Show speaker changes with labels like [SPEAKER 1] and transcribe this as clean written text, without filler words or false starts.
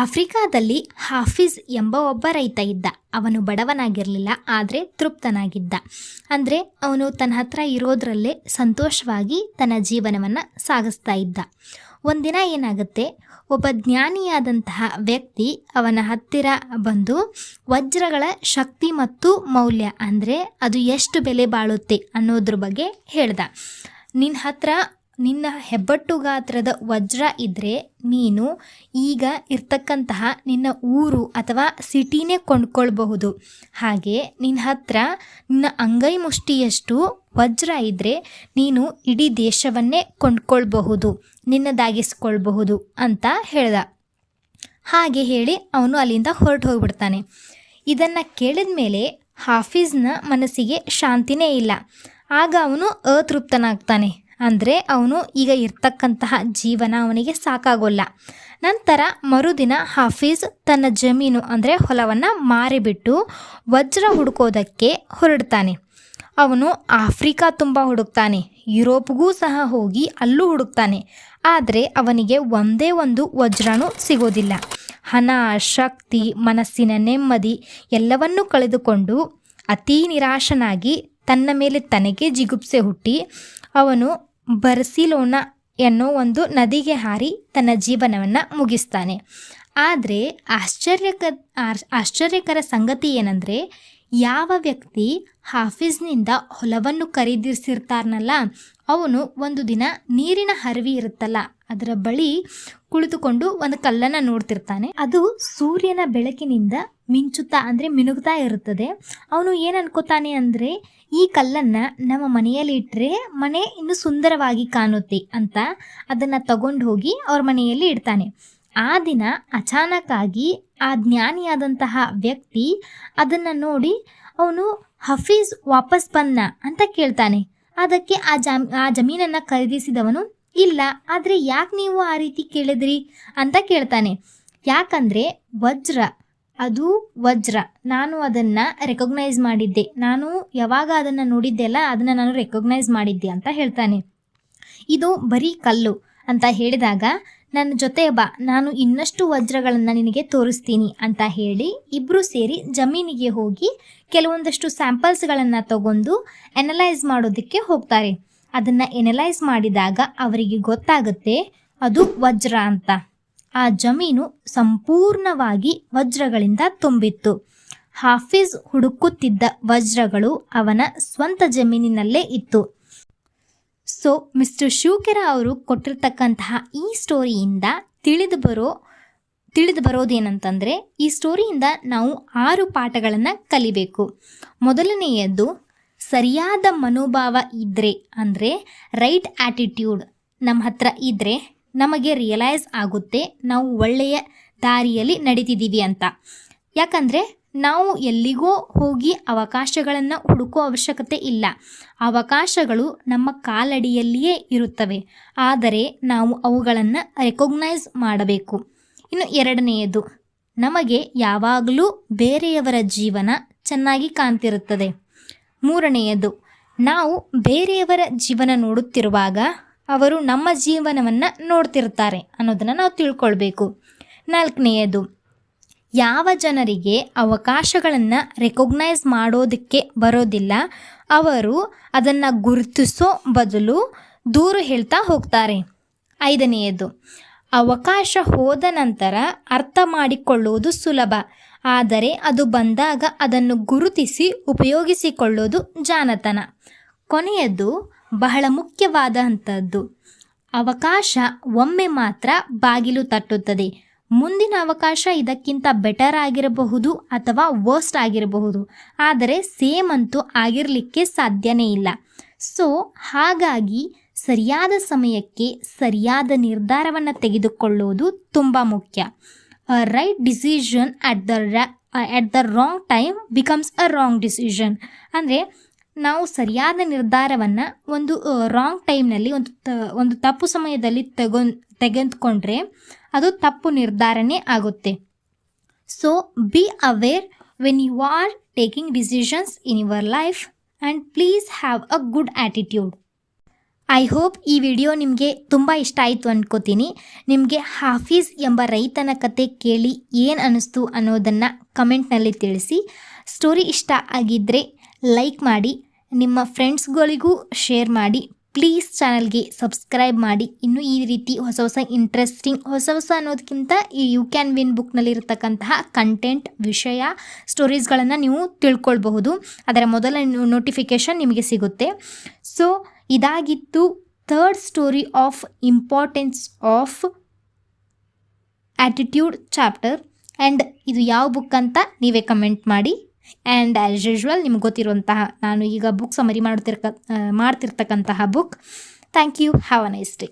[SPEAKER 1] ಆಫ್ರಿಕಾದಲ್ಲಿ ಹಾಫೀಜ್ ಎಂಬ ಒಬ್ಬ ರೈತ ಇದ್ದ. ಅವನು ಬಡವನಾಗಿರಲಿಲ್ಲ, ಆದರೆ ತೃಪ್ತನಾಗಿದ್ದ. ಅಂದರೆ ಅವನು ತನ್ನ ಹತ್ರ ಇರೋದ್ರಲ್ಲೇ ಸಂತೋಷವಾಗಿ ತನ್ನ ಜೀವನವನ್ನು ಸಾಗಿಸ್ತಾ ಇದ್ದ. ಒಂದಿನ ಏನಾಗುತ್ತೆ, ಒಬ್ಬ ಜ್ಞಾನಿಯಾದಂತಹ ವ್ಯಕ್ತಿ ಅವನ ಹತ್ತಿರ ಬಂದು ವಜ್ರಗಳ ಶಕ್ತಿ ಮತ್ತು ಮೌಲ್ಯ, ಅಂದರೆ ಅದು ಎಷ್ಟು ಬೆಲೆ ಬಾಳುತ್ತೆ ಅನ್ನೋದ್ರ ಬಗ್ಗೆ ಹೇಳ್ದ. ನಿನ್ನ ಹೆಬ್ಬಟ್ಟು ಗಾತ್ರದ ವಜ್ರ ಇದ್ದರೆ ನೀನು ಈಗ ಇರ್ತಕ್ಕಂತಹ ನಿನ್ನ ಊರು ಅಥವಾ ಸಿಟಿನೇ ಕೊಂಡ್ಕೊಳ್ಬಹುದು. ಹಾಗೆ ನಿನ್ನ ಹತ್ರ ನಿನ್ನ ಅಂಗೈ ಮುಷ್ಟಿಯಷ್ಟು ವಜ್ರ ಇದ್ದರೆ ನೀನು ಇಡೀ ದೇಶವನ್ನೇ ಕೊಂಡ್ಕೊಳ್ಬಹುದು, ನಿನ್ನದಾಗಿಸ್ಕೊಳ್ಬಹುದು ಅಂತ ಹೇಳ್ದ. ಹಾಗೆ ಹೇಳಿ ಅವನು ಅಲ್ಲಿಂದ ಹೊರಟು ಹೋಗ್ಬಿಡ್ತಾನೆ. ಇದನ್ನು ಕೇಳಿದ ಮೇಲೆ ಹಾಫೀಜ್ನ ಮನಸ್ಸಿಗೆ ಶಾಂತಿನೇ ಇಲ್ಲ. ಆಗ ಅವನು ಅತೃಪ್ತನಾಗ್ತಾನೆ. ಅಂದರೆ ಅವನು ಈಗ ಇರ್ತಕ್ಕಂತಹ ಜೀವನ ಅವನಿಗೆ ಸಾಕಾಗೋಲ್ಲ. ನಂತರ ಮರುದಿನ ಹಾಫೀಜ್ ತನ್ನ ಜಮೀನು ಅಂದರೆ ಹೊಲವನ್ನು ಮಾರಿಬಿಟ್ಟು ವಜ್ರ ಹುಡುಕೋದಕ್ಕೆ ಹೊರಡ್ತಾನೆ. ಅವನು ಆಫ್ರಿಕಾ ತುಂಬ ಹುಡುಕ್ತಾನೆ, ಯುರೋಪ್ಗೂ ಸಹ ಹೋಗಿ ಅಲ್ಲೂ ಹುಡುಕ್ತಾನೆ. ಆದರೆ ಅವನಿಗೆ ಒಂದೇ ಒಂದು ವಜ್ರನೂ ಸಿಗೋದಿಲ್ಲ. ಹಣ, ಶಕ್ತಿ, ಮನಸ್ಸಿನ ನೆಮ್ಮದಿ ಎಲ್ಲವನ್ನೂ ಕಳೆದುಕೊಂಡು ಅತೀ ನಿರಾಶನಾಗಿ ತನ್ನ ಮೇಲೆ ತನಗೆ ಜಿಗುಪ್ಸೆ ಹುಟ್ಟಿ ಅವನು ಬರ್ಸಿಲೋನಾ ಎನ್ನೋ ಒಂದು ನದಿಗೆ ಹಾರಿ ತನ್ನ ಜೀವನವನ್ನು ಮುಗಿಸ್ತಾನೆ. ಆದರೆ ಆಶ್ಚರ್ಯಕರ ಸಂಗತಿ ಏನಂದರೆ, ಯಾವ ವ್ಯಕ್ತಿ ಹಾಫೀಜ್ನಿಂದ ಹೊಲವನ್ನು ಖರೀದಿಸಿರ್ತಾರನಲ್ಲ, ಅವನು ಒಂದು ದಿನ ನೀರಿನ ಹರಿವಿ ಇರುತ್ತಲ್ಲ ಅದರ ಬಳಿ ಕುಳಿತುಕೊಂಡು ಒಂದು ಕಲ್ಲನ್ನು ನೋಡ್ತಿರ್ತಾನೆ. ಅದು ಸೂರ್ಯನ ಬೆಳಕಿನಿಂದ ಮಿಂಚುತ್ತಾ ಅಂದರೆ ಮಿನುಗ್ತಾ ಇರುತ್ತದೆ. ಅವನು ಏನು ಅನ್ಕೋತಾನೆ ಅಂದರೆ, ಈ ಕಲ್ಲನ್ನು ನಮ್ಮ ಮನೆಯಲ್ಲಿ ಇಟ್ಟರೆ ಮನೆ ಇನ್ನೂ ಸುಂದರವಾಗಿ ಕಾಣುತ್ತೆ ಅಂತ ಅದನ್ನು ತಗೊಂಡು ಹೋಗಿ ಅವ್ರ ಮನೆಯಲ್ಲಿ ಇಡ್ತಾನೆ. ಆ ದಿನ ಅಚಾನಕ್ಕಾಗಿ ಆ ಜ್ಞಾನಿಯಾದಂತಹ ವ್ಯಕ್ತಿ ಅದನ್ನು ನೋಡಿ ಅವನು ಹಫೀಜ್ ವಾಪಸ್ ಬಂದ ಅಂತ ಕೇಳ್ತಾನೆ. ಅದಕ್ಕೆ ಆ ಜಮೀನನ್ನು ಖರೀದಿಸಿದವನು, ಇಲ್ಲ, ಆದರೆ ಯಾಕೆ ನೀವು ಆ ರೀತಿ ಕೇಳಿದ್ರಿ ಅಂತ ಕೇಳ್ತಾನೆ. ಯಾಕಂದರೆ ಅದು ವಜ್ರ, ನಾನು ಅದನ್ನು ರೆಕಗ್ನೈಸ್ ಮಾಡಿದ್ದೆ, ನಾನು ಯಾವಾಗ ಅದನ್ನು ನೋಡಿದ್ದೆ ಅಲ್ಲ ಅದನ್ನು ನಾನು ರೆಕಗ್ನೈಸ್ ಮಾಡಿದ್ದೆ ಅಂತ ಹೇಳ್ತಾನೆ. ಇದು ಬರೀ ಕಲ್ಲು ಅಂತ ಹೇಳಿದಾಗ, ನನ್ನ ಜೊತೆ ಬಾ, ನಾನು ಇನ್ನಷ್ಟು ವಜ್ರಗಳನ್ನು ನಿನಗೆ ತೋರಿಸ್ತೀನಿ ಅಂತ ಹೇಳಿ ಇಬ್ಬರು ಸೇರಿ ಜಮೀನಿಗೆ ಹೋಗಿ ಕೆಲವೊಂದಷ್ಟು ಸ್ಯಾಂಪಲ್ಸ್ಗಳನ್ನು ತಗೊಂಡು ಎನಲೈಸ್ ಮಾಡೋದಕ್ಕೆ ಹೋಗ್ತಾರೆ. ಅದನ್ನು ಎನಲೈಸ್ ಮಾಡಿದಾಗ ಅವರಿಗೆ ಗೊತ್ತಾಗುತ್ತೆ ಅದು ವಜ್ರ ಅಂತ. ಆ ಜಮೀನು ಸಂಪೂರ್ಣವಾಗಿ ವಜ್ರಗಳಿಂದ ತುಂಬಿತ್ತು. ಹಾಫೀಜ್ ಹುಡುಕುತ್ತಿದ್ದ ವಜ್ರಗಳು ಅವನ ಸ್ವಂತ ಜಮೀನಿನಲ್ಲೇ ಇತ್ತು. ಸೊ ಮಿಸ್ಟರ್ ಶಿವಕೆರ ಅವರು ಕೊಟ್ಟಿರ್ತಕ್ಕಂತಹ ಈ ಸ್ಟೋರಿಯಿಂದ ತಿಳಿದು ಬರೋದೇನಂತಂದರೆ, ಈ ಸ್ಟೋರಿಯಿಂದ ನಾವು 6 ಪಾಠಗಳನ್ನು ಕಲಿಬೇಕು. ಮೊದಲನೆಯದ್ದು, ಸರಿಯಾದ ಮನೋಭಾವ ಇದ್ದರೆ ಅಂದರೆ ರೈಟ್ ಆ್ಯಟಿಟ್ಯೂಡ್ ನಮ್ಮ ಹತ್ರ ಇದ್ದರೆ ನಮಗೆ ರಿಯಲೈಸ್ ಆಗುತ್ತೆ ನಾವು ಒಳ್ಳೆಯ ದಾರಿಯಲ್ಲಿ ನಡೀತಿದ್ದೀವಿ ಅಂತ. ಯಾಕಂದರೆ ನಾವು ಎಲ್ಲಿಗೋ ಹೋಗಿ ಅವಕಾಶಗಳನ್ನು ಹುಡುಕೋ ಅವಶ್ಯಕತೆ ಇಲ್ಲ. ಅವಕಾಶಗಳು ನಮ್ಮ ಕಾಲಡಿಯಲ್ಲಿಯೇ ಇರುತ್ತವೆ, ಆದರೆ ನಾವು ಅವುಗಳನ್ನು ರೆಕಗ್ನೈಸ್ ಮಾಡಬೇಕು. ಇನ್ನು ಎರಡನೆಯದು, ನಮಗೆ ಯಾವಾಗಲೂ ಬೇರೆಯವರ ಜೀವನ ಚೆನ್ನಾಗಿ ಕಾಣ್ತಿರುತ್ತದೆ. ಮೂರನೆಯದು, ನಾವು ಬೇರೆಯವರ ಜೀವನ ನೋಡುತ್ತಿರುವಾಗ ಅವರು ನಮ್ಮ ಜೀವನವನ್ನು ನೋಡ್ತಿರ್ತಾರೆ ಅನ್ನೋದನ್ನು ನಾವು ತಿಳ್ಕೊಳ್ಬೇಕು. ನಾಲ್ಕನೆಯದು, ಯಾವ ಜನರಿಗೆ ಅವಕಾಶಗಳನ್ನು ರೆಕಗ್ನೈಸ್ ಮಾಡೋದಕ್ಕೆ ಬರೋದಿಲ್ಲ ಅವರು ಅದನ್ನು ಗುರುತಿಸೋ ಬದಲು ದೂರು ಹೇಳ್ತಾ ಹೋಗ್ತಾರೆ. ಐದನೆಯದು, ಅವಕಾಶ ಹೋದ ನಂತರ ಅರ್ಥ ಮಾಡಿಕೊಳ್ಳುವುದು ಸುಲಭ, ಆದರೆ ಅದು ಬಂದಾಗ ಅದನ್ನು ಗುರುತಿಸಿ ಉಪಯೋಗಿಸಿಕೊಳ್ಳೋದು ಜಾಣತನ. ಕೊನೆಯದು ಬಹಳ ಮುಖ್ಯವಾದಂಥದ್ದು, ಅವಕಾಶ ಒಮ್ಮೆ ಮಾತ್ರ ಬಾಗಿಲು ತಟ್ಟುತ್ತದೆ. ಮುಂದಿನ ಅವಕಾಶ ಇದಕ್ಕಿಂತ ಬೆಟರ್ ಆಗಿರಬಹುದು ಅಥವಾ ವರ್ಸ್ಟ್ ಆಗಿರಬಹುದು, ಆದರೆ ಸೇಮ್ ಅಂತೂ ಆಗಿರಲಿಕ್ಕೆ ಸಾಧ್ಯನೇ ಇಲ್ಲ. ಸೊ ಹಾಗಾಗಿ ಸರಿಯಾದ ಸಮಯಕ್ಕೆ ಸರಿಯಾದ ನಿರ್ಧಾರವನ್ನು ತೆಗೆದುಕೊಳ್ಳುವುದು ತುಂಬ ಮುಖ್ಯ. A right decision at the wrong time becomes a wrong decision. ಅಂದರೆ ನಾವು ಸರಿಯಾದ ನಿರ್ಧಾರವನ್ನು ಒಂದು ರಾಂಗ್ ಟೈಮ್ನಲ್ಲಿ ಒಂದು ತಪ್ಪು ಸಮಯದಲ್ಲಿ ತೆಗೆದುಕೊಂಡ್ರೆ ಅದು ತಪ್ಪು ನಿರ್ಧಾರನೇ ಆಗುತ್ತೆ. So be aware when you are taking decisions in your life and please have a good attitude. I hope ಈ ವಿಡಿಯೋ ನಿಮಗೆ ತುಂಬ ಇಷ್ಟ ಆಯಿತು ಅಂದ್ಕೋತೀನಿ. ನಿಮಗೆ ಹಾಫೀಸ್ ಎಂಬ ರೈತನ ಕತೆ ಕೇಳಿ ಏನು ಅನ್ನಿಸ್ತು ಅನ್ನೋದನ್ನು ಕಮೆಂಟ್ನಲ್ಲಿ ತಿಳಿಸಿ. ಸ್ಟೋರಿ ಇಷ್ಟ ಆಗಿದ್ದರೆ ಲೈಕ್ ಮಾಡಿ, ನಿಮ್ಮ ಫ್ರೆಂಡ್ಸ್ಗಳಿಗೂ ಶೇರ್ ಮಾಡಿ. ಪ್ಲೀಸ್ ಚಾನಲ್ಗೆ ಸಬ್ಸ್ಕ್ರೈಬ್ ಮಾಡಿ. ಇನ್ನೂ ಈ ರೀತಿ ಹೊಸ ಹೊಸ ಇಂಟ್ರೆಸ್ಟಿಂಗ್ ಹೊಸ ಅನ್ನೋದಕ್ಕಿಂತ ಈ ಯು ಕ್ಯಾನ್ ವಿನ್ ಬುಕ್ನಲ್ಲಿರ್ತಕ್ಕಂತಹ ಕಂಟೆಂಟ್, ವಿಷಯ, ಸ್ಟೋರೀಸ್ಗಳನ್ನು ನೀವು ತಿಳ್ಕೊಳ್ಬಹುದು. ಅದರ ಮೊದಲ ನೋಟಿಫಿಕೇಷನ್ ನಿಮಗೆ ಸಿಗುತ್ತೆ. ಸೊ ಇದಾಗಿತ್ತು third story of importance of attitude chapter. And ಇದು ಯಾವ ಬುಕ್ ಅಂತ ನೀವೇ ಕಮೆಂಟ್ ಮಾಡಿ. ಆ್ಯಂಡ್ ಆ್ಯಸ್ ಯೂಶ್ವಲ್ ನಿಮ್ಗೆ ಗೊತ್ತಿರುವಂತಹ ನಾನು ಈಗ ಬುಕ್ ಸಮರಿ ಮಾಡ್ತಿರ್ತಕ್ಕಂತಹ book. Thank you. Have a nice day.